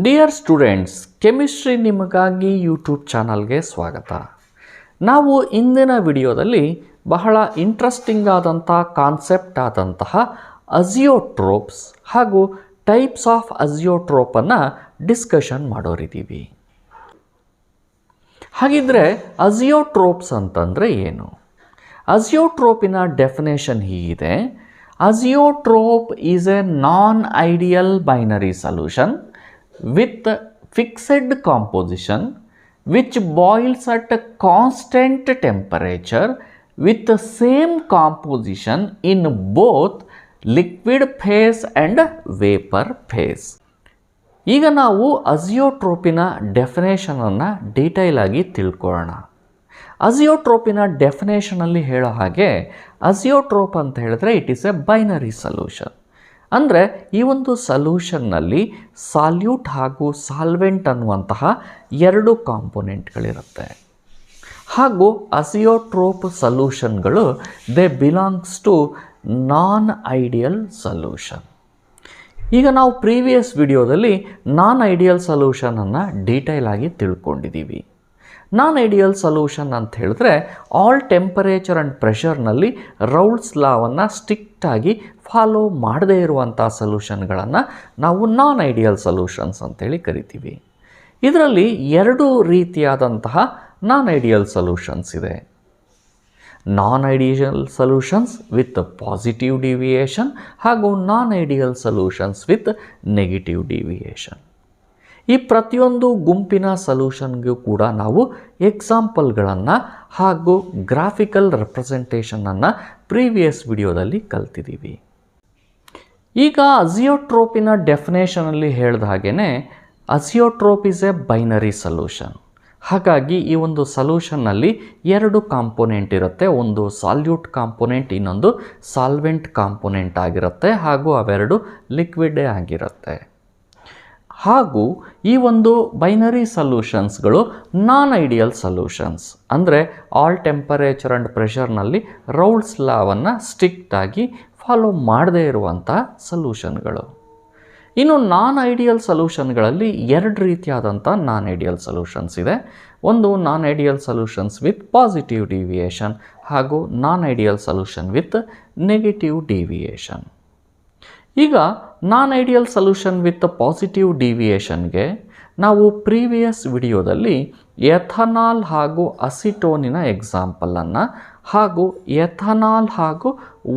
Dear students, chemistry ನಿಮಗಾಗಿ YouTube ಚಾನಲ್ಗೆ ಸ್ವಾಗತ. ನಾವು ಇಂದಿನ ವಿಡಿಯೋದಲ್ಲಿ ಬಹಳ ಇಂಟ್ರೆಸ್ಟಿಂಗ್ ಆದಂಥ ಕಾನ್ಸೆಪ್ಟ್ ಆದಂತಹ ಅಜಿಯೋಟ್ರೋಪ್ಸ್ ಹಾಗೂ ಟೈಪ್ಸ್ ಆಫ್ ಅಜಿಯೋಟ್ರೋಪನ್ನು ಡಿಸ್ಕಷನ್ ಮಾಡೋರಿದ್ದೀವಿ. ಹಾಗಿದ್ರೆ ಅಜಿಯೋಟ್ರೋಪ್ಸ್ ಅಂತಂದರೆ ಏನು? ಅಜಿಯೋಟ್ರೋಪಿನ ಡೆಫಿನೇಷನ್ ಹೀಗಿದೆ: azeotrope is a non ideal binary solution with fixed composition which boils at a constant temperature with the same composition in both liquid phase and vapor phase. ಈಗ ನಾವು ಅಜಿಯೋಟ್ರೋಪಿನ ಡೆಫಿನೇಷನನ್ನು detail ಆಗಿ ತಿಳ್ಕೊಳ್ಳೋಣ. ಅಜಿಯೋಟ್ರೋಪಿನ ಡೆಫಿನೇಷನಲ್ಲಿ ಹೇಳೋ ಹಾಗೆ ಅಜಿಯೋಟ್ರೋಪ್ ಅಂತ ಹೇಳಿದ್ರೆ it is a binary solution. ಅಂದರೆ ಈ ಒಂದು ಸೊಲ್ಯೂಷನ್ನಲ್ಲಿ ಸಾಲ್ಯೂಟ್ ಹಾಗೂ ಸಾಲ್ವೆಂಟ್ ಅನ್ನುವಂತಹ ಎರಡು ಕಾಂಪೊನೆಂಟ್ಗಳಿರುತ್ತೆ. ಹಾಗೂ ಅಜಿಯೋಟ್ರೋಪ್ ಸೊಲ್ಯೂಷನ್ಗಳು they belongs to non ideal solution. ಈಗ ನಾವು ಪ್ರೀವಿಯಸ್ ವಿಡಿಯೋದಲ್ಲಿ ನಾನ್ ಐಡಿಯಲ್ ಸೊಲ್ಯೂಷನನ್ನು ಡೀಟೇಲ್ ಆಗಿ ತಿಳ್ಕೊಂಡಿದ್ದೀವಿ. ನಾನ್ ಐಡಿಯಲ್ ಸೊಲ್ಯೂಷನ್ ಅಂತ ಹೇಳಿದ್ರೆ ಆಲ್ ಟೆಂಪರೇಚರ್ ಆ್ಯಂಡ್ ಪ್ರೆಷರ್ನಲ್ಲಿ ರೌಲ್ಸ್ ಲಾವನ್ನು ಸ್ಟ್ರಿಕ್ಟಾಗಿ ಫಾಲೋ ಮಾಡದೇ ಇರುವಂಥ ಸೊಲ್ಯೂಷನ್ಗಳನ್ನು ನಾವು ನಾನ್ ಐಡಿಯಲ್ ಸೊಲ್ಯೂಷನ್ಸ್ ಅಂತೇಳಿ ಕರಿತೀವಿ. ಇದರಲ್ಲಿ ಎರಡು ರೀತಿಯಾದಂತಹ ನಾನ್ ಐಡಿಯಲ್ ಸೊಲ್ಯೂಷನ್ಸ್ ಇದೆ. Non ideal solutions with positive deviation ಹಾಗೂ non ideal solutions with negative deviation. ಈ ಪ್ರತಿಯೊಂದು ಗುಂಪಿನ ಸೊಲ್ಯೂಷನ್ಗೂ ಕೂಡ ನಾವು ಎಕ್ಸಾಂಪಲ್ಗಳನ್ನು ಹಾಗೂ ಗ್ರಾಫಿಕಲ್ ರೆಪ್ರೆಸೆಂಟೇಷನನ್ನು ಪ್ರೀವಿಯಸ್ ವಿಡಿಯೋದಲ್ಲಿ ಕಲ್ತಿದ್ದೀವಿ. ಈಗ ಅಜಿಯೋಟ್ರೋಪಿನ ಡೆಫಿನೇಷನಲ್ಲಿ ಹೇಳಿದ ಹಾಗೆಯೇ azeotrope is a binary solution. ಹಾಗಾಗಿ ಈ ಒಂದು ಸೊಲ್ಯೂಷನ್ನಲ್ಲಿ ಎರಡು ಕಾಂಪೊನೆಂಟ್ ಇರುತ್ತೆ. ಒಂದು ಸಾಲ್ಯೂಟ್ ಕಾಂಪೊನೆಂಟ್, ಇನ್ನೊಂದು ಸಾಲ್ವೆಂಟ್ ಕಾಂಪೊನೆಂಟ್ ಆಗಿರುತ್ತೆ. ಹಾಗೂ ಅವೆರಡು ಲಿಕ್ವಿಡೇ ಆಗಿರುತ್ತೆ. ಹಾಗೂ ಈ ಒಂದು ಬೈನರಿ ಸೊಲ್ಯೂಷನ್ಸ್ಗಳು ನಾನ್ ಐಡಿಯಲ್ ಸೊಲ್ಯೂಷನ್ಸ್. ಅಂದರೆ ಆಲ್ ಟೆಂಪರೇಚರ್ ಆ್ಯಂಡ್ ಪ್ರೆಷರ್ನಲ್ಲಿ ರೌಲ್ಸ್ ಲಾವನ್ನು ಸ್ಟ್ರಿಕ್ಟಾಗಿ ಫಾಲೋ ಮಾಡದೇ ಇರುವಂಥ ಸೊಲ್ಯೂಷನ್ಗಳು. ಇನ್ನು ನಾನ್ ಐಡಿಯಲ್ ಸೊಲ್ಯೂಷನ್ಗಳಲ್ಲಿ ಎರಡು ರೀತಿಯಾದಂಥ ನಾನ್ ಐಡಿಯಲ್ ಸೊಲ್ಯೂಷನ್ಸ್ ಇದೆ. ಒಂದು non ideal solutions with positive deviation ಹಾಗೂ non ideal solution with negative deviation. ಈಗ non ideal solution with positive ಡಿವಿಯೇಷನ್ಗೆ ನಾವು ಪ್ರೀವಿಯಸ್ ವಿಡಿಯೋದಲ್ಲಿ ಎಥನಾಲ್ ಹಾಗೂ ಅಸಿಟೋನಿನ ಎಕ್ಸಾಂಪಲನ್ನು ಹಾಗೂ ಎಥನಾಲ್ ಹಾಗೂ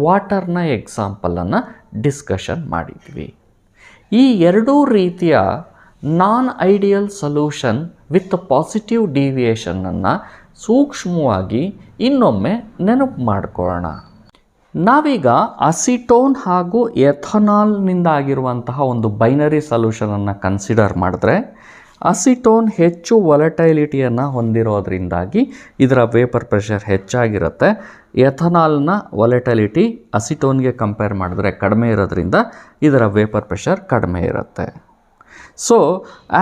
ವಾಟರ್ನ ಎಕ್ಸಾಂಪಲನ್ನು ಡಿಸ್ಕಷನ್ ಮಾಡಿದ್ವಿ. ಈ ಎರಡೂ ರೀತಿಯ non ideal solution with positive ಡಿವಿಯೇಷನನ್ನು ಸೂಕ್ಷ್ಮವಾಗಿ ಇನ್ನೊಮ್ಮೆ ನೆನಪು ಮಾಡಿಕೊಳ್ಳೋಣ. ನಾವೀಗ ಅಸಿಟೋನ್ ಹಾಗೂ ಎಥನಾಲ್ನಿಂದ ಆಗಿರುವಂತಹ ಒಂದು ಬೈನರಿ ಸೊಲ್ಯೂಷನನ್ನು ಕನ್ಸಿಡರ್ ಮಾಡಿದ್ರೆ, ಅಸಿಟೋನ್ ಹೆಚ್ಚು ವೊಲಟೈಲಿಟಿಯನ್ನು ಹೊಂದಿರೋದ್ರಿಂದಾಗಿ ಇದರ ವೇಪರ್ ಪ್ರೆಷರ್ ಹೆಚ್ಚಾಗಿರುತ್ತೆ. ಎಥನಾಲ್ನ ವೊಲಟೈಲಿಟಿ ಅಸಿಟೋನ್ಗೆ ಕಂಪೇರ್ ಮಾಡಿದ್ರೆ ಕಡಿಮೆ ಇರೋದ್ರಿಂದ ಇದರ ವೇಪರ್ ಪ್ರೆಷರ್ ಕಡಿಮೆ ಇರುತ್ತೆ. So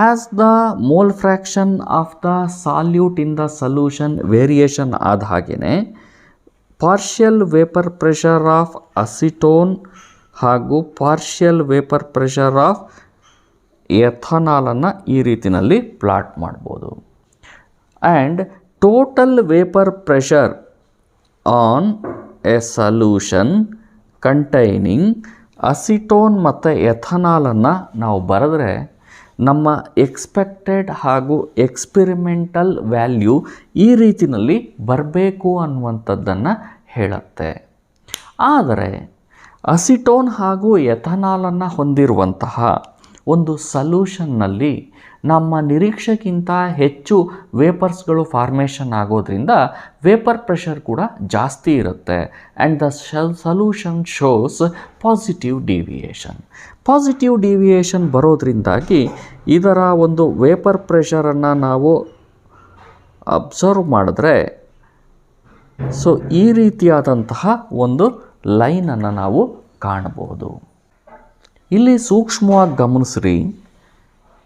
as the mole fraction of the solute in the solution variation ಆದ ಹಾಗೆಯೇ partial vapour pressure of acetone ಹಾಗೂ ಪಾರ್ಷಿಯಲ್ ವೇಪರ್ ಪ್ರೆಷರ್ ಆಫ್ ಎಥನಾಲನ್ನು ಈ ರೀತಿಯಲ್ಲಿ ಪ್ಲಾಟ್ ಮಾಡ್ಬೋದು. And total vapour pressure on a solution containing acetone ಮತ್ತು ಎಥನಾಲನ್ನು ನಾವು ಬರೆದ್ರೆ ನಮ್ಮ ಎಕ್ಸ್ಪೆಕ್ಟೆಡ್ ಹಾಗೂ ಎಕ್ಸ್ಪೆರಿಮೆಂಟಲ್ ವ್ಯಾಲ್ಯೂ ಈ ರೀತಿಯಲ್ಲಿ ಬರಬೇಕು ಅನ್ನುವಂಥದ್ದನ್ನು ಹೇಳುತ್ತೆ. ಆದರೆ ಅಸಿಟೋನ್ ಹಾಗೂ ಎಥನಾಲನ್ನು ಹೊಂದಿರುವಂತಹ ಒಂದು ಸೊಲ್ಯೂಷನ್ನಲ್ಲಿ ನಮ್ಮ ನಿರೀಕ್ಷೆಗಿಂತ ಹೆಚ್ಚು ವೇಪರ್ಸ್ಗಳು ಫಾರ್ಮೇಷನ್ ಆಗೋದ್ರಿಂದ ವೇಪರ್ ಪ್ರೆಷರ್ ಕೂಡ ಜಾಸ್ತಿ ಇರುತ್ತೆ. And the solution shows positive deviation. Positive deviation ಬರೋದ್ರಿಂದಾಗಿ ಇದರ ಒಂದು ವೇಪರ್ ಪ್ರೆಷರನ್ನು ನಾವು ಅಬ್ಸರ್ವ್ ಮಾಡಿದ್ರೆ ಸೊ ಈ ರೀತಿಯಾದಂತಹ ಒಂದು ಲೈನನ್ನು ನಾವು ಕಾಣಬಹುದು. ಇಲ್ಲಿ ಸೂಕ್ಷ್ಮವಾಗಿ ಗಮನಿಸ್ರಿ,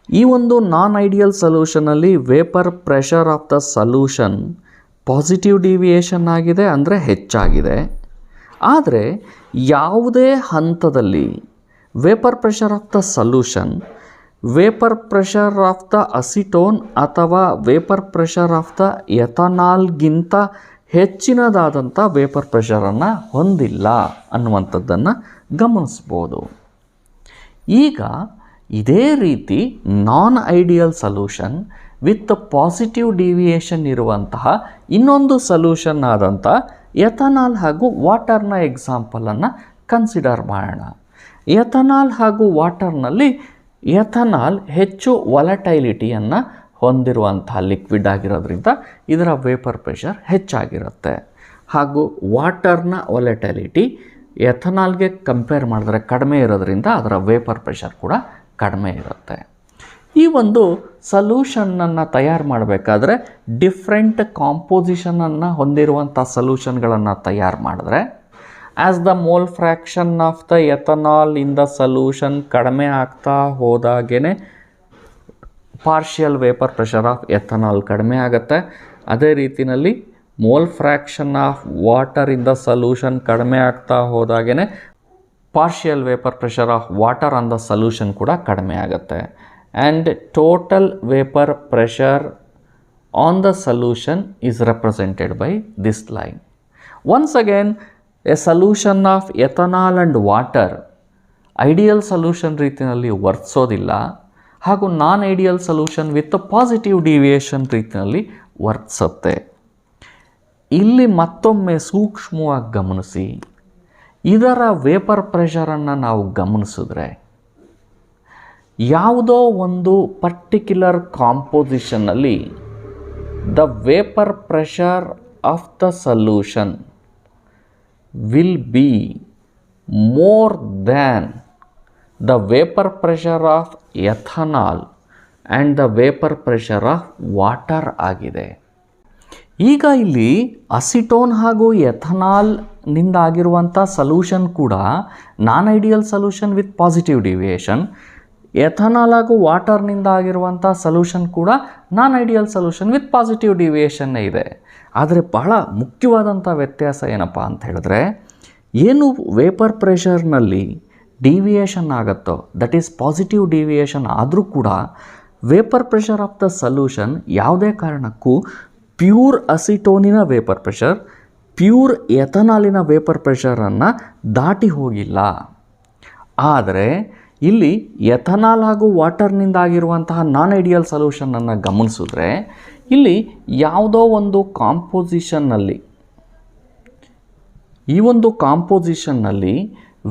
ಈ ಒಂದು ನಾನ್ ಐಡಿಯಲ್ ಸೊಲ್ಯೂಷನಲ್ಲಿ vapour pressure of the solution positive deviation ಆಗಿದೆ, ಅಂದರೆ ಹೆಚ್ಚಾಗಿದೆ. ಆದರೆ ಯಾವುದೇ ಹಂತದಲ್ಲಿ vapour pressure of the solution vapour pressure of the acetone ಅಥವಾ ವೇಪರ್ ಪ್ರೆಷರ್ ಆಫ್ ದ ಎಥನಾಲ್ಗಿಂತ ಹೆಚ್ಚಿನದಾದಂಥ ವೇಪರ್ ಪ್ರೆಷರನ್ನು ಹೊಂದಿಲ್ಲ ಅನ್ನುವಂಥದ್ದನ್ನು ಗಮನಿಸ್ಬೋದು. ಈಗ ಇದೇ ರೀತಿ non ideal solution with positive deviation ಇರುವಂತಹ ಇನ್ನೊಂದು ಸೊಲ್ಯೂಷನ್ ಆದಂಥ ಎಥನಾಲ್ ಹಾಗೂ ವಾಟರ್ನ ಎಕ್ಸಾಂಪಲನ್ನು ಕನ್ಸಿಡರ್ ಮಾಡೋಣ. ಎಥನಾಲ್ ಹಾಗೂ ವಾಟರ್ನಲ್ಲಿ ಎಥನಾಲ್ ಹೆಚ್ಚು ವಾಲಟೈಲಿಟಿಯನ್ನು ಹೊಂದಿರುವಂಥ ಲಿಕ್ವಿಡ್ ಆಗಿರೋದ್ರಿಂದ ಇದರ ವೇಪರ್ ಪ್ರೆಷರ್ ಹೆಚ್ಚಾಗಿರುತ್ತೆ. ಹಾಗೂ ವಾಟರ್ನ ವಾಲಟೈಲಿಟಿ ಎಥನಾಲ್ಗೆ ಕಂಪೇರ್ ಮಾಡಿದ್ರೆ ಕಡಿಮೆ ಇರೋದ್ರಿಂದ ಅದರ ವೇಪರ್ ಪ್ರೆಷರ್ ಕೂಡ ಕಡಿಮೆ ಇರುತ್ತೆ. ಈ ಒಂದು ಸೊಲ್ಯೂಷನನ್ನು ತಯಾರು ಮಾಡಬೇಕಾದ್ರೆ ಡಿಫ್ರೆಂಟ್ ಕಾಂಪೋಸಿಷನನ್ನು ಹೊಂದಿರುವಂಥ ಸೊಲ್ಯೂಷನ್ಗಳನ್ನು ತಯಾರು ಮಾಡಿದ್ರೆ as the mole fraction of the ethanol in the solution ಕಡಿಮೆ ಆಗ್ತಾ ಹೋದಾಗೇ partial vapour pressure of ethanol ಕಡಿಮೆ ಆಗುತ್ತೆ. ಅದೇ ರೀತಿಯಲ್ಲಿ mole fraction of water in the solution ಕಡಿಮೆ ಆಗ್ತಾ ಹೋದಾಗೇ partial vapour pressure of water on the solution ಕೂಡ ಕಡಿಮೆ ಆಗುತ್ತೆ. And total vapor pressure on the solution is represented by this line. Once again, a solution of ethanol and water ideal solution ರೀತಿಯಲ್ಲಿ ವರ್ತಿಸೋದಿಲ್ಲ ಹಾಗೂ non ideal solution with positive deviation ರೀತಿಯಲ್ಲಿ ವರ್ತಿಸುತ್ತೆ. ಇಲ್ಲಿ ಮತ್ತೊಮ್ಮೆ ಸೂಕ್ಷ್ಮವಾಗಿ ಗಮನಿಸಿ, ಇದರ ವೇಪರ್ ಪ್ರೆಷರನ್ನು ನಾವು ಗಮನಿಸಿದ್ರೆ ಯಾವುದೋ ಒಂದು ಪರ್ಟಿಕ್ಯುಲರ್ ಕಾಂಪೋಸಿಷನ್ನಲ್ಲಿ the vapour pressure of the solution will be more than the vapour pressure of ethanol and the vapour pressure of water ಆಗಿದೆ. ಈಗ ಇಲ್ಲಿ ಅಸಿಟೋನ್ ಹಾಗೂ ಎಥನಾಲ್ನಿಂದ ಆಗಿರುವಂಥ ಸೊಲ್ಯೂಷನ್ ಕೂಡ non ideal solution with positive deviation, ethanol ಹಾಗೂ ವಾಟರ್ನಿಂದ ಆಗಿರುವಂಥ ಸೊಲ್ಯೂಷನ್ ಕೂಡ non ideal solution with positive ಡಿವಿಯೇಷನ್ನೇ ಇದೆ. ಆದರೆ ಬಹಳ ಮುಖ್ಯವಾದಂಥ ವ್ಯತ್ಯಾಸ ಏನಪ್ಪ ಅಂತ ಹೇಳಿದ್ರೆ, ಏನು ವೇಪರ್ ಪ್ರೆಷರ್ನಲ್ಲಿ ಡಿವಿಯೇಷನ್ ಆಗುತ್ತೋ ದಟ್ ಈಸ್ ಪಾಸಿಟಿವ್ ಡಿವಿಯೇಷನ್ ಆದರೂ ಕೂಡ vapour pressure of the solution ಯಾವುದೇ ಕಾರಣಕ್ಕೂ ಪ್ಯೂರ್ ಅಸಿಟೋನಿನ ವೇಪರ್ ಪ್ರೆಷರ್, ಪ್ಯೂರ್ ಎಥನಾಲಿನ ವೇಪರ್ ಪ್ರೆಷರನ್ನು ದಾಟಿ ಹೋಗಿಲ್ಲ. ಆದರೆ ಇಲ್ಲಿ ಎಥನಾಲ್ ಹಾಗೂ ವಾಟರ್ನಿಂದ ಆಗಿರುವಂತಹ ನಾನ್ ಐಡಿಯಲ್ ಸೊಲ್ಯೂಷನನ್ನು ಗಮನಿಸಿದ್ರೆ ಇಲ್ಲಿ ಯಾವುದೋ ಒಂದು ಕಾಂಪೋಸಿಷನ್ನಲ್ಲಿ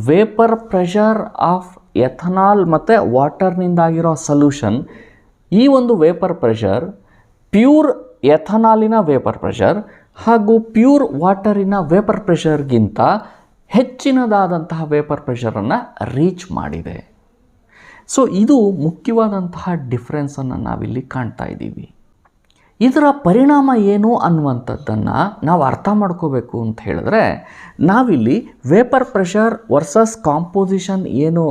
ವೇಪರ್ ಪ್ರೆಷರ್ ಆಫ್ ಎಥನಾಲ್ ಮತ್ತು ವಾಟರ್ನಿಂದ ಆಗಿರೋ ಸೊಲ್ಯೂಷನ್, ಈ ಒಂದು ವೇಪರ್ ಪ್ರೆಷರ್ ಪ್ಯೂರ್ ಎಥನಾಲಿನ ವೇಪರ್ ಪ್ರೆಷರ್ ಹಾಗೂ ಪ್ಯೂರ್ ವಾಟರಿನ ವೇಪರ್ ಪ್ರೆಷರ್ಗಿಂತ ಹೆಚ್ಚಿನದಾದಂತಹ ವೇಪರ್ ಪ್ರೆಷರನ್ನು ರೀಚ್ ಮಾಡಿದೆ. ಸೊ ಇದು ಮುಖ್ಯವಾದಂತಹ ಡಿಫ್ರೆನ್ಸನ್ನು ನಾವಿಲ್ಲಿ ಕಾಣ್ತಾ ಇದ್ದೀವಿ. ಇದರ ಪರಿಣಾಮ ಏನು ಅನ್ನುವಂಥದ್ದನ್ನು ನಾವು ಅರ್ಥ ಮಾಡ್ಕೋಬೇಕು ಅಂತ ಹೇಳಿದ್ರೆ, ನಾವಿಲ್ಲಿ ವೇಪರ್ ಪ್ರೆಷರ್ ವರ್ಸಸ್ ಕಾಂಪೋಸಿಷನ್ ಏನು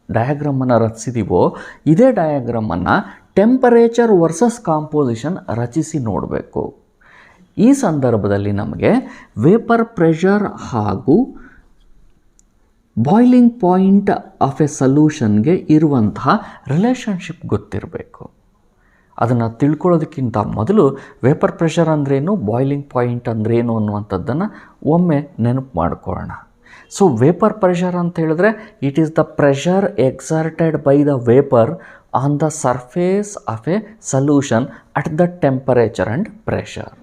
ಡಯಾಗ್ರಾಮನ್ನು ರಚಿಸಿದೀವೋ ಇದೇ ಡಯಾಗ್ರಾಮನ್ನು ಟೆಂಪರೇಚರ್ ವರ್ಸಸ್ ಕಾಂಪೋಸಿಷನ್ ರಚಿಸಿ ನೋಡಬೇಕು. ಈ ಸಂದರ್ಭದಲ್ಲಿ ನಮಗೆ ವೇಪರ್ ಪ್ರೆಷರ್ ಹಾಗೂ ಬಾಯ್ಲಿಂಗ್ ಪಾಯಿಂಟ್ ಆಫ್ ಎ ಸೊಲ್ಯೂಷನ್ಗೆ ಇರುವಂತಹ ರಿಲೇಷನ್ಶಿಪ್ ಗೊತ್ತಿರಬೇಕು. ಅದನ್ನು ತಿಳ್ಕೊಳ್ಳೋದಕ್ಕಿಂತ ಮೊದಲು ವೇಪರ್ ಪ್ರೆಷರ್ ಅಂದ್ರೇನು, ಬಾಯ್ಲಿಂಗ್ ಪಾಯಿಂಟ್ ಅಂದ್ರೇನು ಅನ್ನುವಂಥದ್ದನ್ನು ಒಮ್ಮೆ ನೆನಪು ಮಾಡ್ಕೊಳ್ಳೋಣ. ಸೊ ವೇಪರ್ ಪ್ರೆಷರ್ ಅಂತ ಹೇಳಿದ್ರೆ it is the pressure exerted by the vapour on the surface of a solution at the temperature and pressure.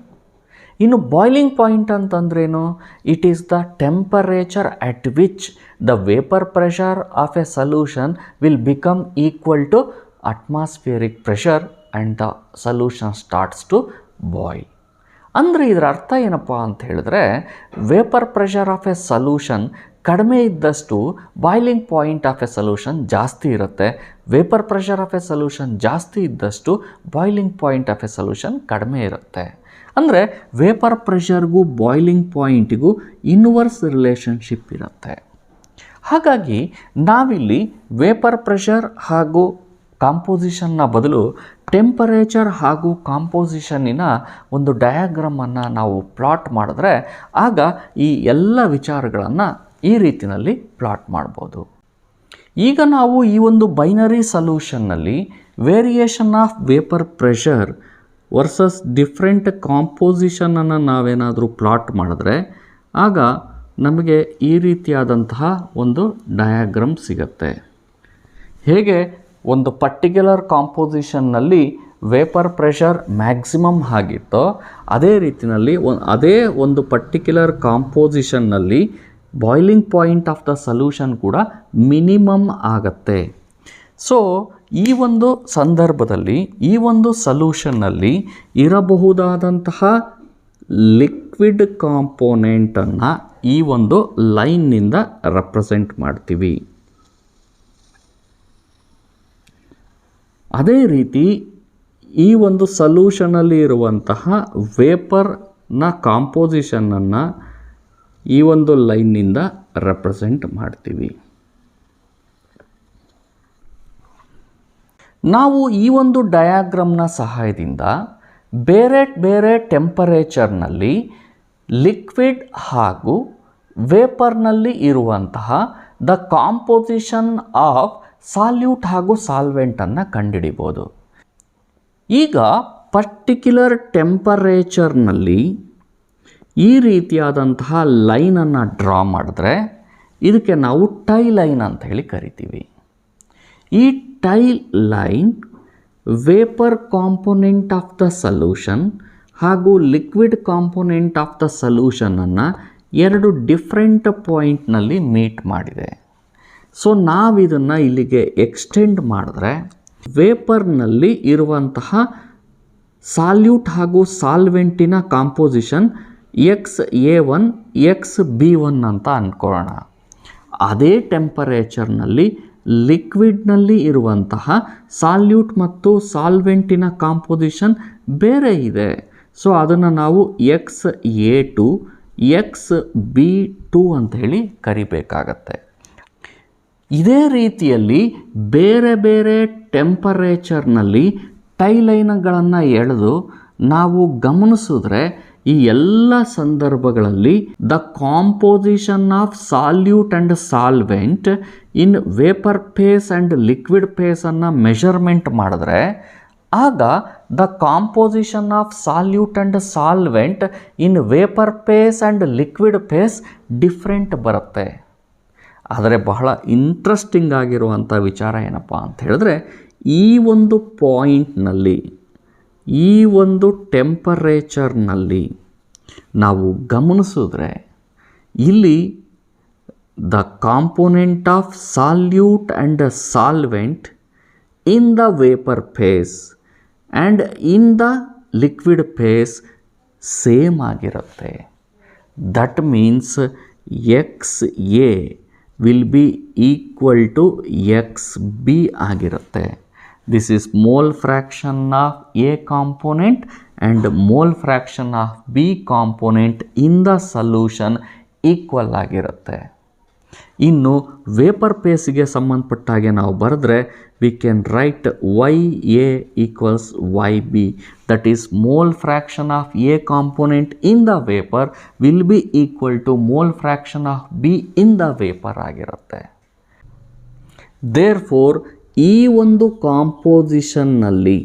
ಇನ್ನು ಬಾಯ್ಲಿಂಗ್ ಪಾಯಿಂಟ್ ಅಂತಂದ್ರೇನು, it is the temperature at which the vapour pressure of a solution will become equal to atmospheric pressure and the solution starts to boil. ಅಂದರೆ ಇದರ ಅರ್ಥ ಏನಪ್ಪ ಅಂತ ಹೇಳಿದ್ರೆ, vapour pressure of a solution ಕಡಿಮೆ ಇದ್ದಷ್ಟು boiling point of a solution ಜಾಸ್ತಿ ಇರುತ್ತೆ, vapour pressure of a solution ಜಾಸ್ತಿ ಇದ್ದಷ್ಟು boiling point of a solution ಕಡಿಮೆ ಇರುತ್ತೆ. ಅಂದರೆ ವೇಪರ್ ಪ್ರೆಷರ್ಗೂ ಬಾಯ್ಲಿಂಗ್ ಪಾಯಿಂಟಿಗೂ ಇನ್ವರ್ಸ್ ರಿಲೇಷನ್ಶಿಪ್ ಇರುತ್ತೆ. ಹಾಗಾಗಿ ನಾವಿಲ್ಲಿ ವೇಪರ್ ಪ್ರೆಷರ್ ಹಾಗೂ ಕಾಂಪೋಸಿಷನ್ನ ಬದಲು ಟೆಂಪರೇಚರ್ ಹಾಗೂ ಕಾಂಪೋಸಿಷನ್ನಿನ ಒಂದು ಡಯಾಗ್ರಾಮನ್ನು ನಾವು ಪ್ಲಾಟ್ ಮಾಡಿದ್ರೆ ಆಗ ಈ ಎಲ್ಲ ವಿಚಾರಗಳನ್ನು ಈ ರೀತಿಯಲ್ಲಿ ಪ್ಲಾಟ್ ಮಾಡ್ಬೋದು. ಈಗ ನಾವು ಈ ಒಂದು ಬೈನರಿ ಸೊಲ್ಯೂಷನ್ನಲ್ಲಿ variation of vapour pressure versus different ಕಾಂಪೋಸಿಷನನ್ನು ನಾವೇನಾದರೂ ಪ್ಲಾಟ್ ಮಾಡಿದ್ರೆ ಆಗ ನಮಗೆ ಈ ರೀತಿಯಾದಂತಹ ಒಂದು ಡಯಾಗ್ರಾಮ್ ಸಿಗುತ್ತೆ. ಹೇಗೆ ಒಂದು ಪರ್ಟಿಕ್ಯುಲರ್ ಕಾಂಪೋಸಿಷನ್ನಲ್ಲಿ ವೇಪರ್ ಪ್ರೆಷರ್ ಮ್ಯಾಕ್ಸಿಮಮ್ ಆಗಿತ್ತೋ ಅದೇ ರೀತಿಯಲ್ಲಿ ಅದೇ ಒಂದು ಪರ್ಟಿಕ್ಯುಲರ್ ಕಾಂಪೋಸಿಷನ್ನಲ್ಲಿ boiling point of the solution ಕೂಡ ಮಿನಿಮಮ್ ಆಗತ್ತೆ. ಸೊ ಈ ಒಂದು ಸಂದರ್ಭದಲ್ಲಿ ಈ ಒಂದು ಸೊಲ್ಯೂಷನ್ನಲ್ಲಿ ಇರಬಹುದಾದಂತಹ ಲಿಕ್ವಿಡ್ ಕಾಂಪೋನೆಂಟನ್ನು ಈ ಒಂದು ಲೈನ್ನಿಂದ ರೆಪ್ರೆಸೆಂಟ್ ಮಾಡ್ತೀವಿ. ಅದೇ ರೀತಿ ಈ ಒಂದು ಸೊಲ್ಯೂಷನಲ್ಲಿ ಇರುವಂತಹ ವೇಪರ್ನ ಕಾಂಪೋಸಿಷನನ್ನು ಈ ಒಂದು ಲೈನ್ನಿಂದ ರೆಪ್ರೆಸೆಂಟ್ ಮಾಡ್ತೀವಿ. ನಾವು ಈ ಒಂದು ಡಯಾಗ್ರಾಮ್ನ ಸಹಾಯದಿಂದ ಬೇರೆ ಬೇರೆ ಟೆಂಪರೇಚರ್ನಲ್ಲಿ ಲಿಕ್ವಿಡ್ ಹಾಗೂ ವೇಪರ್ನಲ್ಲಿ ಇರುವಂತಹ ದ ಕಾಂಪೋಸಿಷನ್ ಆಫ್ ಸಾಲ್ಯೂಟ್ ಹಾಗೂ ಸಾಲ್ವೆಂಟನ್ನು ಕಂಡುಹಿಡಿಬೋದು. ಈಗ ಪರ್ಟಿಕ್ಯುಲರ್ ಟೆಂಪರೇಚರ್ನಲ್ಲಿ ಈ ರೀತಿಯಾದಂತಹ ಲೈನನ್ನು ಡ್ರಾ ಮಾಡಿದ್ರೆ ಇದಕ್ಕೆ ನಾವು ಟೈ ಲೈನ್ ಅಂತ ಹೇಳಿ ಕರಿತೀವಿ. ಈ tie line vapour component of the solution ಹಾಗೂ ಲಿಕ್ವಿಡ್ ಕಾಂಪೊನೆಂಟ್ ಆಫ್ ದ ಸೊಲ್ಯೂಷನನ್ನು ಎರಡು ಡಿಫ್ರೆಂಟ್ ಪಾಯಿಂಟ್ನಲ್ಲಿ ಮೀಟ್ ಮಾಡಿದೆ. ಸೊ ನಾವಿದನ್ನು ಇಲ್ಲಿಗೆ ಎಕ್ಸ್ಟೆಂಡ್ ಮಾಡಿದ್ರೆ ವೇಪರ್ನಲ್ಲಿ ಇರುವಂತಹ ಸಾಲ್ಯೂಟ್ ಹಾಗೂ ಸಾಲ್ವೆಂಟಿನ ಕಾಂಪೋಸಿಷನ್ XA1 XB1 ಅಂತ ಅಂದ್ಕೊಳ್ಳೋಣ. ಅದೇ ಟೆಂಪರೇಚರ್ನಲ್ಲಿ ಲಿಕ್ವಿಡ್ನಲ್ಲಿ ಇರುವಂತಹ ಸಾಲ್ಯೂಟ್ ಮತ್ತು ಸಾಲ್ವೆಂಟಿನ ಕಾಂಪೋಸಿಷನ್ ಬೇರೆ ಇದೆ. ಸೊ ಅದನ್ನು ನಾವು XA2 XB2 ಅಂತ ಹೇಳಿ ಕರಿಬೇಕಾಗತ್ತೆ. ಇದೇ ರೀತಿಯಲ್ಲಿ ಬೇರೆ ಬೇರೆ ಟೆಂಪರೇಚರ್ನಲ್ಲಿ ಟೈ ಲೈನ್ಗಳನ್ನು ಎಳೆದು ನಾವು ಗಮನಿಸಿದ್ರೆ ಈ ಎಲ್ಲ ಸಂದರ್ಭಗಳಲ್ಲಿ the composition of solute and solvent in vapour phase and liquid ಫೇಸನ್ನು ಮೆಷರ್ಮೆಂಟ್ ಮಾಡಿದ್ರೆ ಆಗ the composition of solute and solvent in vapour phase and liquid phase different ಬರುತ್ತೆ. ಆದರೆ ಬಹಳ ಇಂಟ್ರೆಸ್ಟಿಂಗ್ ಆಗಿರುವಂಥ ವಿಚಾರ ಏನಪ್ಪ ಅಂತ ಹೇಳಿದ್ರೆ ಈ ಒಂದು ಪಾಯಿಂಟ್ನಲ್ಲಿ ಈ ಒಂದು ಟೆಂಪರೇಚರ್ನಲ್ಲಿ ನಾವು ಗಮನಿಸಿದ್ರೆ ಇಲ್ಲಿ the component of solute and solvent in the vapour phase and in the liquid phase same ಆಗಿರುತ್ತೆ. That means XA will be equal to XB ಆಗಿರುತ್ತೆ. This is mole fraction of A component and mole fraction of B component in the solution equal ಆಗಿರುತ್ತೆ. ಇನ್ನು vapour ಫೇಸ್ಗೆ ಸಂಬಂಧಪಟ್ಟ ಹಾಗೆ ನಾವು ಬರೆದ್ರೆ we can write YA equals YB, that is mole fraction of A component in the vapor will be equal to mole fraction of B in the vapor ಆಗಿರುತ್ತೆ. Therefore ಈ ಒಂದು ಕಾಂಪೋಸಿಷನ್ನಲ್ಲಿ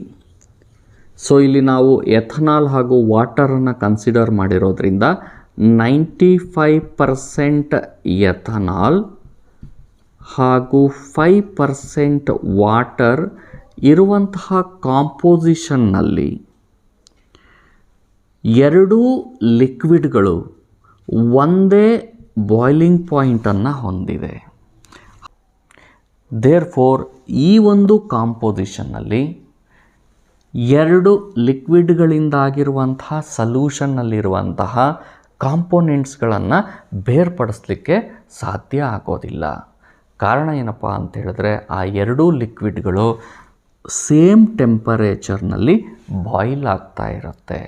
so ಇಲ್ಲಿ ನಾವು ಎಥನಾಲ್ ಹಾಗೂ ವಾಟರನ್ನು ಕನ್ಸಿಡರ್ ಮಾಡಿರೋದ್ರಿಂದ 95% ethanol ಹಾಗೂ 5% water ಇರುವಂತಹ ಕಾಂಪೋಸಿಷನ್ನಲ್ಲಿ ಎರಡೂ ಲಿಕ್ವಿಡ್ಗಳು ಒಂದೇ ಬಾಯ್ಲಿಂಗ್ ಪಾಯಿಂಟನ್ನು ಹೊಂದಿದೆ. ದೇರ್ಫೋರ್ ಈ ಒಂದು ಕಾಂಪೋಸಿಷನ್ನಲ್ಲಿ ಎರಡು ಲಿಕ್ವಿಡ್ಗಳಿಂದಾಗಿರುವಂತಹ ಸೊಲ್ಯೂಷನ್ನಲ್ಲಿರುವಂತಹ ಕಾಂಪೋನೆಂಟ್ಸ್ಗಳನ್ನು ಬೇರ್ಪಡಿಸಲಿಕ್ಕೆ ಸಾಧ್ಯ ಆಗೋದಿಲ್ಲ. ಕಾರಣ ಏನಪ್ಪ ಅಂತ ಹೇಳಿದ್ರೆ ಆ ಎರಡೂ ಲಿಕ್ವಿಡ್ಗಳು ಸೇಮ್ ಟೆಂಪರೇಚರ್ನಲ್ಲಿ ಬಾಯ್ಲ್ ಆಗ್ತಾ ಇರುತ್ತೆ.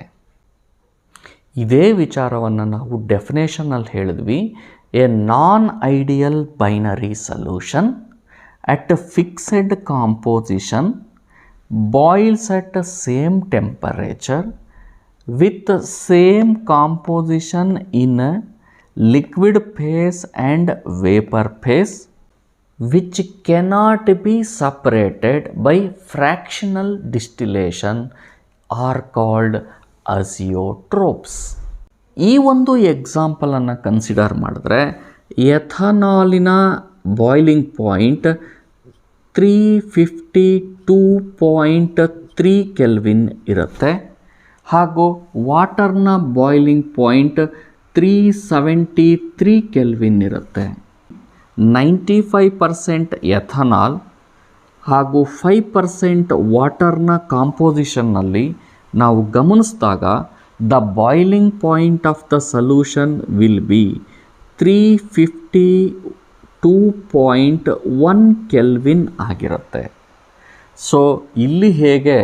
ಇದೇ ವಿಚಾರವನ್ನು ನಾವು ಡೆಫಿನೇಷನಲ್ಲಿ ಹೇಳಿದ್ವಿ. A non ideal binary solution at a fixed composition boils at the same temperature with the same composition in a liquid phase and vapor phase which cannot be separated by fractional distillation are called ಅಸಿಯೋಟ್ರೋಪ್ಸ್. ಈ ಒಂದು ಎಕ್ಸಾಂಪಲನ್ನು consider ಮಾಡಿದ್ರೆ ಎಥನಾಲಿನ boiling point 352.3 kelvin ಇರುತ್ತೆ, ಹಾಗೂ ವಾಟರ್ನ boiling point 373 kelvin ಇರುತ್ತೆ. 95% ethanol ಹಾಗೂ 5% ವಾಟರ್ನ ಕಾಂಪೋಸಿಷನ್ನಲ್ಲಿ ನಾವು ಗಮನಿಸಿದಾಗ the boiling point of the solution will be 352.1 kelvin ಆಗಿರುತ್ತೆ. ಸೊ ಇಲ್ಲಿ ಹೇಗೆ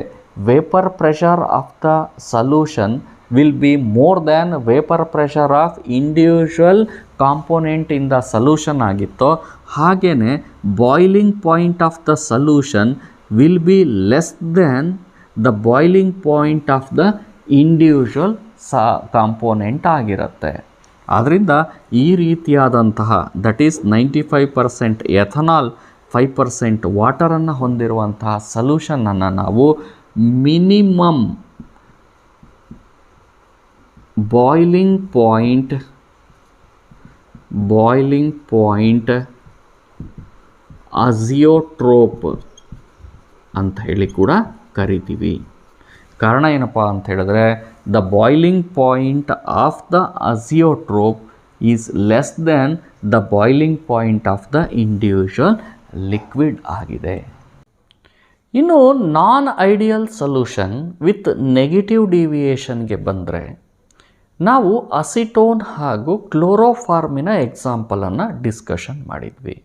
vapour pressure of the solution will be more than vapor pressure of individual component in the solution ಆಗಿತ್ತೋ, ಹಾಗೆಯೇ boiling point of the solution will be less than the boiling point of the individual component ಆಗಿರುತ್ತೆ. ಆದ್ದರಿಂದ ಈ ರೀತಿಯಾದಂತಹ that is 95% ethanol 5% ವಾಟರನ್ನು ಹೊಂದಿರುವಂತಹ ಸೊಲ್ಯೂಷನನ್ನು ನಾವು minimum boiling point azeotrope ಅಂತ ಹೇಳಿ ಕೂಡ ಕರಿತೀವಿ. ಕಾರಣ ಏನಪ್ಪ ಅಂತ ಹೇಳಿದ್ರೆ the boiling point of the azeotrope is less than the boiling point of the individual liquid ಆಗಿದೆ. ಇನ್ನು non ideal solution with negative ಡಿವಿಯೇಷನ್ಗೆ ಬಂದರೆ ನಾವು ಅಸಿಟೋನ್ ಹಾಗೂ ಕ್ಲೋರೋಫಾರ್ಮಿನ ಎಕ್ಸಾಂಪಲನ್ನು ಡಿಸ್ಕಷನ್ ಮಾಡಿದ್ವಿ.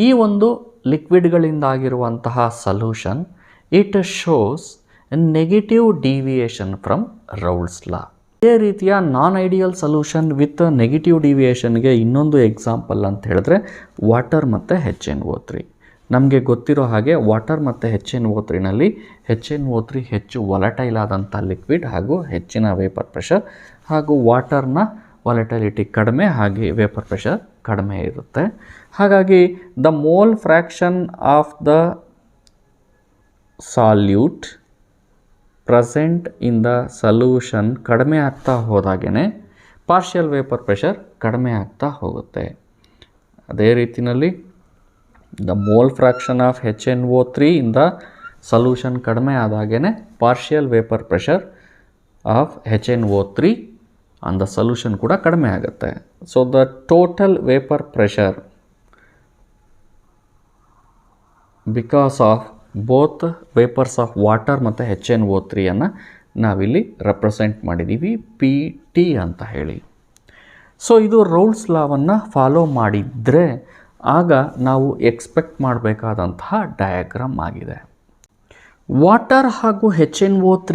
ಈ ಒಂದು ಲಿಕ್ವಿಡ್ಗಳಿಂದಾಗಿರುವಂತಹ solution it shows negative deviation from Raoult's law. ಇದೇ ರೀತಿಯ non ideal solution with negative ಡಿವಿಯೇಷನ್ಗೆ ಇನ್ನೊಂದು ಎಕ್ಸಾಂಪಲ್ ಅಂತ ಹೇಳಿದ್ರೆ ವಾಟರ್ ಮತ್ತು HNO3. ನಮಗೆ ಗೊತ್ತಿರೋ ಹಾಗೆ ವಾಟರ್ ಮತ್ತು HNO3ನಲ್ಲಿ HNO3 ಹೆಚ್ಚು ವಾಲಟೈಲ್ ಆದಂಥ ಲಿಕ್ವಿಡ್ ಹಾಗೂ ಹೆಚ್ಚಿನ ವೇಪರ್ ಪ್ರೆಷರ್, ಹಾಗೂ ವಾಟರ್ನ ವಾಲಟೈಲಿಟಿ ಕಡಿಮೆ, ಹಾಗೆ ವೇಪರ್ ಪ್ರೆಷರ್ ಕಡಿಮೆ ಇರುತ್ತೆ. ಹಾಗಾಗಿ the mole fraction of the salute present in the solution ಕಡಿಮೆ ಆಗ್ತಾ ಹೋದಾಗೇ ಪಾರ್ಷಿಯಲ್ ವೇಪರ್ ಪ್ರೆಷರ್ ಕಡಿಮೆ ಆಗ್ತಾ ಹೋಗುತ್ತೆ. ಅದೇ ರೀತಿಯಲ್ಲಿ the mole fraction of HNO3 in the solution ಕಡಿಮೆ ಆದಾಗೇ partial vapour pressure of HNO3 on the solution ಕೂಡ ಕಡಿಮೆ ಆಗುತ್ತೆ. So the total vapour pressure because of both vapours of water ಮತ್ತು HNO3 ನಾವಿಲ್ಲಿ ರೆಪ್ರೆಸೆಂಟ್ ಮಾಡಿದ್ದೀವಿ PT ಅಂತ ಹೇಳಿ. ಸೊ ಇದು ರೌಲ್ಸ್ ಲಾವನ್ನು ಫಾಲೋ ಮಾಡಿದರೆ ಆಗ ನಾವು ಎಕ್ಸ್ಪೆಕ್ಟ್ ಮಾಡಬೇಕಾದಂತಹ ಡಯಾಗ್ರಾಮ್ ಆಗಿದೆ. ವಾಟರ್ ಹಾಗೂ HNO3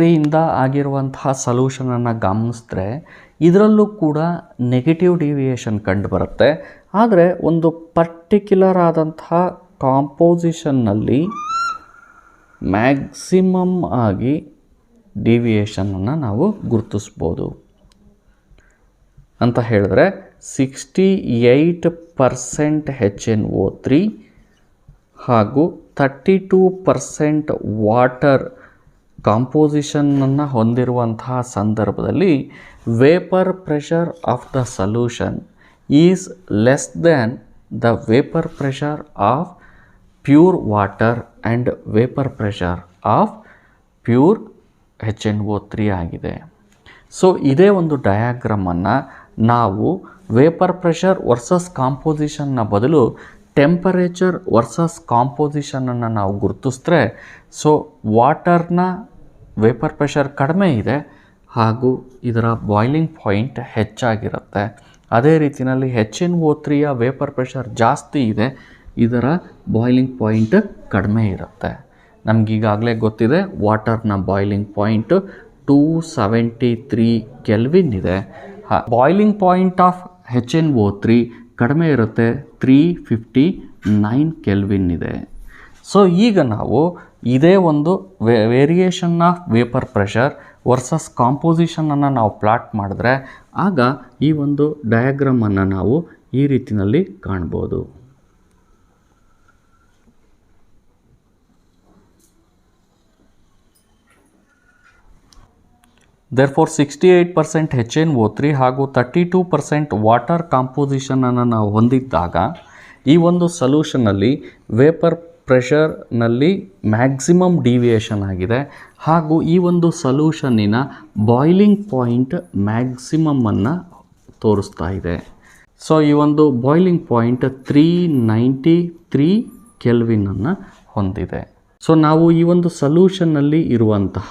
ಆಗಿರುವಂತಹ ಸೊಲ್ಯೂಷನನ್ನು ಗಮನಿಸಿದ್ರೆ ಇದರಲ್ಲೂ ಕೂಡ ನೆಗೆಟಿವ್ ಡಿವಿಯೇಷನ್ ಕಂಡುಬರುತ್ತೆ. ಆದರೆ ಒಂದು ಪರ್ಟಿಕ್ಯುಲರ್ ಆದಂತಹ ಕಾಂಪೋಸಿಷನ್ನಲ್ಲಿ ಮ್ಯಾಕ್ಸಿಮಮ್ ಆಗಿ ಡಿವಿಯೇಷನನ್ನು ನಾವು ಗುರುತಿಸ್ಬೋದು. ಅಂತ ಹೇಳಿದ್ರೆ 68% HNO3 ಹಾಗೂ 32% ವಾಟರ್ ಕಾಂಪೋಸಿಷನನ್ನು ಹೊಂದಿರುವಂತಹ ಸಂದರ್ಭದಲ್ಲಿ vapour pressure of the solution is less than the vapour pressure of pure water and vapour pressure of pure HNO3 ಆಗಿದೆ. ಸೊ ಇದೇ ಒಂದು ಡಯಾಗ್ರಾಮನ್ನು ನಾವು ವೇಪರ್ ಪ್ರೆಷರ್ ವರ್ಸಸ್ ಕಾಂಪೋಸಿಷನ್ನ ಬದಲು ಟೆಂಪರೇಚರ್ ವರ್ಸಸ್ ಕಾಂಪೋಸಿಷನನ್ನು ನಾವು ಗುರುತಿಸಿದ್ರೆ, ಸೊ ವಾಟರ್ನ ವೇಪರ್ ಪ್ರೆಷರ್ ಕಡಿಮೆ ಇದೆ ಹಾಗೂ ಇದರ ಬಾಯ್ಲಿಂಗ್ ಪಾಯಿಂಟ್ ಹೆಚ್ಚಾಗಿರುತ್ತೆ. ಅದೇ ರೀತಿಯಲ್ಲಿ HNO3ಯ ವೇಪರ್ ಪ್ರೆಷರ್ ಜಾಸ್ತಿ ಇದೆ, ಇದರ ಬಾಯ್ಲಿಂಗ್ ಪಾಯಿಂಟ್ ಕಡಿಮೆ ಇರುತ್ತೆ. ನಮಗೀಗಾಗಲೇ ಗೊತ್ತಿದೆ ವಾಟರ್ನ ಬಾಯ್ಲಿಂಗ್ ಪಾಯಿಂಟ್ 273 ಕೆಲ್ವಿನ್ ಇದೆ. ಬಾಯ್ಲಿಂಗ್ ಪಾಯಿಂಟ್ ಆಫ್ HNO3 ಕಡಿಮೆ ಇರುತ್ತೆ, 359 ಕೆಲ್ವಿನ್ ಇದೆ. ಸೊ ಈಗ ನಾವು ಇದೇ ಒಂದು variation of vapour pressure versus ಕಾಂಪೋಸಿಷನನ್ನು ನಾವು ಪ್ಲಾಟ್ ಮಾಡಿದ್ರೆ ಆಗ ಈ ಒಂದು ಡಯಾಗ್ರಾಮನ್ನು ನಾವು ಈ ರೀತಿಯಲ್ಲಿ ಕಾಣ್ಬೋದು. ದೇರ್ಫೋರ್ 68% HNO3 ಹಾಗೂ 32% ವಾಟರ್ ಕಾಂಪೋಸಿಷನನ್ನು ನಾವು ಹೊಂದಿದ್ದಾಗ ಈ ಒಂದು ಸೊಲ್ಯೂಷನಲ್ಲಿ ವೇಪರ್ ಪ್ರೆಷರ್ನಲ್ಲಿ ಮ್ಯಾಕ್ಸಿಮಮ್ ಡಿವಿಯೇಷನ್ ಆಗಿದೆ ಹಾಗೂ ಈ ಒಂದು ಸೊಲ್ಯೂಷನ್ನಿನ ಬಾಯ್ಲಿಂಗ್ ಪಾಯಿಂಟ್ ಮ್ಯಾಕ್ಸಿಮಮ್ಮನ್ನು ತೋರಿಸ್ತಾ ಇದೆ. ಸೊ ಈ ಒಂದು ಬಾಯ್ಲಿಂಗ್ ಪಾಯಿಂಟ್ 393 ಕೆಲ್ವಿನನ್ನು ಹೊಂದಿದೆ. ಸೊ ನಾವು ಈ ಒಂದು ಸೊಲ್ಯೂಷನ್ನಲ್ಲಿ ಇರುವಂತಹ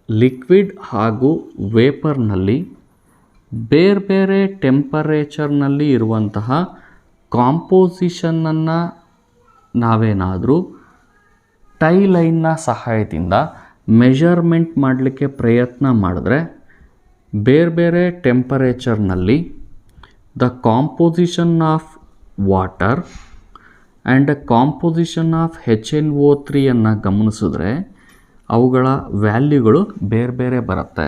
ಲಿಕ್ವಿಡ್ ಹಾಗೂ ವೇಪರ್ನಲ್ಲಿ ಬೇರೆ ಬೇರೆ ಟೆಂಪರೇಚರ್ನಲ್ಲಿ ಇರುವಂತಹ ಕಾಂಪೋಸಿಷನನ್ನು ನಾವೇನಾದರೂ ಟೈ ಲೈನ್ನ ಸಹಾಯದಿಂದ ಮೆಷರ್ಮೆಂಟ್ ಮಾಡಲಿಕ್ಕೆ ಪ್ರಯತ್ನ ಮಾಡಿದ್ರೆ ಬೇರೆ ಬೇರೆ ಟೆಂಪರೇಚರ್ನಲ್ಲಿ the composition of water and composition of HNO3 ಅನ್ನು ಗಮನಿಸಿದ್ರೆ ಅವುಗಳ ವ್ಯಾಲ್ಯೂಗಳು ಬೇರೆ ಬೇರೆ ಬರುತ್ತೆ.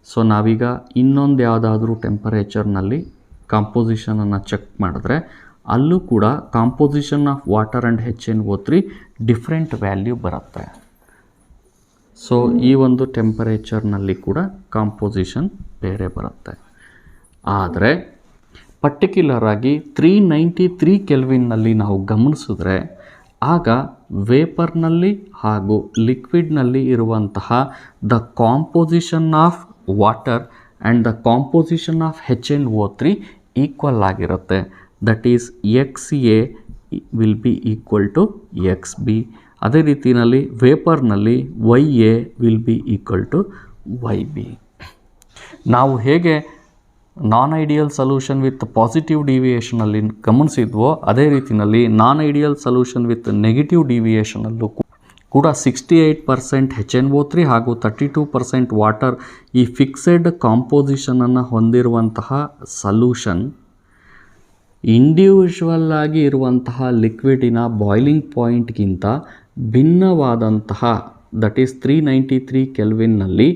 ಸೊ ನಾವೀಗ ಇನ್ನೊಂದು ಯಾವುದಾದ್ರೂ ಟೆಂಪರೇಚರ್ನಲ್ಲಿ ಕಾಂಪೋಸಿಷನನ್ನು ಚೆಕ್ ಮಾಡಿದ್ರೆ ಅಲ್ಲೂ ಕೂಡ composition of water and HNO3 different value ಬರುತ್ತೆ. ಸೊ ಈ ಒಂದು ಟೆಂಪರೇಚರ್ನಲ್ಲಿ ಕೂಡ ಕಾಂಪೋಸಿಷನ್ ಬೇರೆ ಬರುತ್ತೆ. ಆದರೆ ಪರ್ಟಿಕ್ಯುಲರ್ ಆಗಿ 393 ಕೆಲ್ವಿನ್ನಲ್ಲಿ ನಾವು ಗಮನಿಸಿದ್ರೆ ಆಗ ವೇಪರ್ನಲ್ಲಿ ಹಾಗೂ ಲಿಕ್ವಿಡ್ನಲ್ಲಿ ಇರುವಂತಹ the composition of water and the composition of HNO3 equal ಆಗಿರುತ್ತೆ. That is XA will be equal to XB. ಅದೇ ರೀತಿಯಲ್ಲಿ ವೇಪರ್ನಲ್ಲಿ YA will be equal to YB. ನಾವು ಹೇಗೆ non ideal solution with positive ಡಿವಿಯೇಷನಲ್ಲಿ ಗಮನಿಸಿದ್ವೋ ಅದೇ ರೀತಿಯಲ್ಲಿ non ideal solution with negative ಡಿವಿಯೇಷನಲ್ಲೂ ಕೂಡ 68% HNO3 ಹಾಗೂ 32% ವಾಟರ್ ಈ ಫಿಕ್ಸೆಡ್ ಕಾಂಪೋಸಿಷನನ್ನು ಹೊಂದಿರುವಂತಹ ಸೊಲ್ಯೂಷನ್ ಇಂಡಿವಿಜುವಲ್ ಆಗಿ ಇರುವಂತಹ ಲಿಕ್ವಿಡಿನ ಬಾಯ್ಲಿಂಗ್ ಪಾಯಿಂಟ್ಗಿಂತ ಭಿನ್ನವಾದಂತಹ ದಟ್ ಈಸ್ 393 ಕೆಲ್ವಿನ್ನಲ್ಲಿ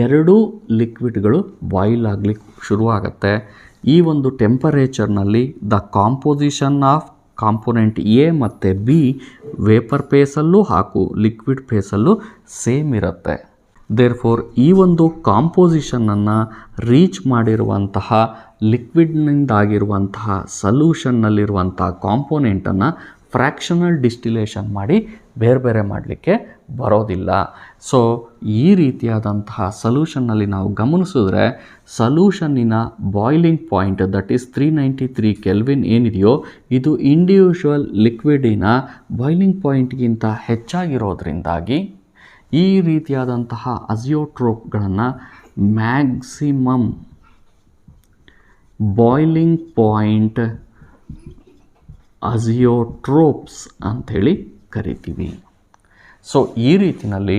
ಎರಡೂ ಲಿಕ್ವಿಡ್ಗಳು ಬಾಯ್ಲ್ ಆಗಲಿಕ್ಕೆ ಶುರುವಾಗುತ್ತೆ. ಈ ಒಂದು ಟೆಂಪರೇಚರ್ನಲ್ಲಿ the composition of component A ಮತ್ತು B ವೇಪರ್ ಫೇಸಲ್ಲೂ ಹಾಗೂ ಲಿಕ್ವಿಡ್ ಫೇಸಲ್ಲೂ ಸೇಮ್ ಇರುತ್ತೆ. ದೇರ್ಫೋರ್ ಈ ಒಂದು ಕಾಂಪೋಸಿಷನನ್ನು ರೀಚ್ ಮಾಡಿರುವಂತಹ ಲಿಕ್ವಿಡ್ನಿಂದಾಗಿರುವಂತಹ ಸೊಲ್ಯೂಷನ್ನಲ್ಲಿರುವಂತಹ ಕಾಂಪೋನೆಂಟನ್ನು ಫ್ರ್ಯಾಕ್ಷನಲ್ ಡಿಸ್ಟಿಲೇಷನ್ ಮಾಡಿ ಬೇರೆ ಬೇರೆ ಮಾಡಲಿಕ್ಕೆ ಬರೋದಿಲ್ಲ. ಸೊ ಈ ರೀತಿಯಾದಂತಹ ಸೊಲ್ಯೂಷನ್ನಲ್ಲಿ ನಾವು ಗಮನಿಸಿದ್ರೆ ಸೊಲ್ಯೂಷನ್ನಿನ boiling point that is 393 kelvin ಏನಿದೆಯೋ ಇದು ಇಂಡಿವಿಜುವಲ್ ಲಿಕ್ವಿಡಿನ ಬಾಯ್ಲಿಂಗ್ ಪಾಯಿಂಟ್ಗಿಂತ ಹೆಚ್ಚಾಗಿರೋದ್ರಿಂದಾಗಿ ಈ ರೀತಿಯಾದಂತಹ ಅಜಿಯೋಟ್ರೋಪ್ಗಳನ್ನು ಮ್ಯಾಕ್ಸಿಮಮ್ ಬಾಯ್ಲಿಂಗ್ ಪಾಯಿಂಟ್ ಅಜಿಯೋಟ್ರೋಪ್ಸ್ ಅಂಥೇಳಿ ಕರಿತೀವಿ. ಸೊ ಈ ರೀತಿಯಲ್ಲಿ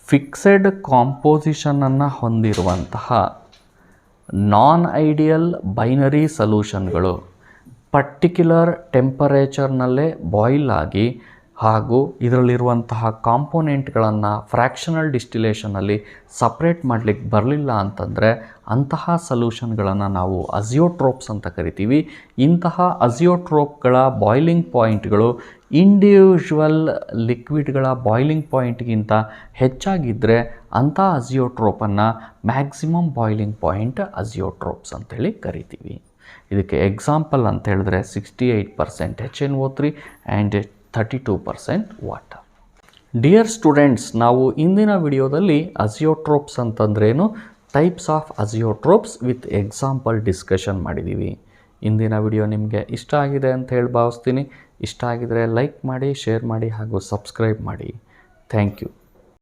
ಫಿಕ್ಸೆಡ್ ಕಾಂಪೋಸಿಷನನ್ನು ಹೊಂದಿರುವಂತಹ ನಾನ್ ಐಡಿಯಲ್ ಬೈನರಿ ಸೊಲ್ಯೂಷನ್ಗಳು ಪರ್ಟಿಕ್ಯುಲರ್ ಟೆಂಪರೇಚರ್ನಲ್ಲೇ ಬಾಯ್ಲ್ ಆಗಿ ಹಾಗೂ ಇದರಲ್ಲಿರುವಂತಹ ಕಾಂಪೋನೆಂಟ್ಗಳನ್ನು ಫ್ರ್ಯಾಕ್ಷನಲ್ ಡಿಸ್ಟಿಲೇಷನಲ್ಲಿ ಸಪ್ರೇಟ್ ಮಾಡಲಿಕ್ಕೆ ಬರಲಿಲ್ಲ ಅಂತಂದರೆ ಅಂತಹ ಸೊಲ್ಯೂಷನ್ಗಳನ್ನು ನಾವು ಅಜಿಯೋಟ್ರೋಪ್ಸ್ ಅಂತ ಕರಿತೀವಿ. ಇಂತಹ ಅಜಿಯೋಟ್ರೋಪ್ಗಳ ಬಾಯ್ಲಿಂಗ್ ಪಾಯಿಂಟ್ಗಳು ಇಂಡಿವಿಜುವಲ್ ಲಿಕ್ವಿಡ್ಗಳ ಬಾಯ್ಲಿಂಗ್ ಪಾಯಿಂಟ್ಗಿಂತ ಹೆಚ್ಚಾಗಿದ್ದರೆ ಅಂಥ ಅಜಿಯೋಟ್ರೋಪನ್ನು ಮ್ಯಾಕ್ಸಿಮಮ್ ಬಾಯ್ಲಿಂಗ್ ಪಾಯಿಂಟ್ ಅಜಿಯೋಟ್ರೋಪ್ಸ್ ಅಂತೇಳಿ ಕರಿತೀವಿ. ಇದಕ್ಕೆ ಎಕ್ಸಾಂಪಲ್ ಅಂತ ಹೇಳಿದ್ರೆ 68% HNO3 and 32% water. Dear students, ನಾವು ಇಂದಿನ ವಿಡಿಯೋದಲ್ಲಿ ಅಜಿಯೋಟ್ರೋಪ್ಸ್ ಅಂತಂದ್ರೇನು, types of azeotropes with example discussion ಮಾಡಿದ್ದೀವಿ. ಇಂದಿನ ವಿಡಿಯೋ ನಿಮಗೆ ಇಷ್ಟ ಆಗಿದೆ ಅಂತ ಹೇಳಿ ಭಾವಿಸ್ತೀನಿ. ಇಷ್ಟ ಆಗಿದರೆ ಲೈಕ್ ಮಾಡಿ, ಶೇರ್ ಮಾಡಿ ಹಾಗೂ ಸಬ್ಸ್ಕ್ರೈಬ್ ಮಾಡಿ. Thank you.